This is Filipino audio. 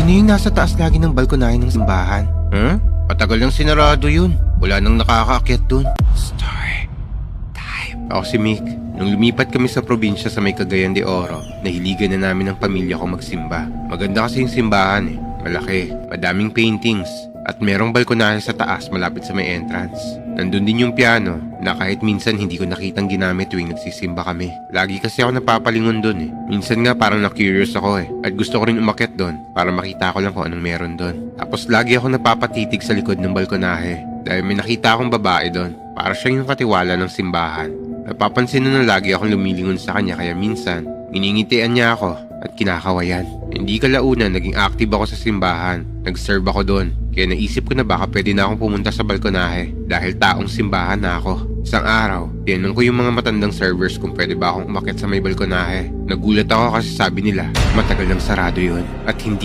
Sino yung nasa taas lagi ng balkonahe ng simbahan? Huh? Patagal nang sinarado yun. Wala nang nakakaakyat dun. Story time. Ako si Mick. Nung lumipat kami sa probinsya sa may Cagayan de Oro, nahiligan na namin ng pamilya ko magsimba. Maganda kasi yung simbahan eh. Malaki, madaming paintings, at merong balkonahe sa taas malapit sa may entrance. Nandun din yung piano na kahit minsan hindi ko nakitang ginamit tuwing nagsisimba kami. Lagi kasi ako napapalingon dun eh. Minsan nga parang na-curious ako eh. At gusto ko rin umakyat dun para makita ko lang kung anong meron dun. Tapos lagi ako napapatitig sa likod ng balkonahe dahil may nakita akong babae dun. Para siyang yung katiwala ng simbahan. Napapansin na lagi akong lumilingon sa kanya kaya minsan iningitian niya ako at kinakawayan. Hindi kalaunan naging active ako sa simbahan. Nag-serve ako doon. Kaya naisip ko na baka pwede na akong pumunta sa balkonahe dahil taong simbahan na ako. Isang araw, tinanong ko yung mga matandang servers kung pwede ba akong umakyat sa may balkonahe. Nagulat ako kasi sabi nila matagal nang sarado yun at hindi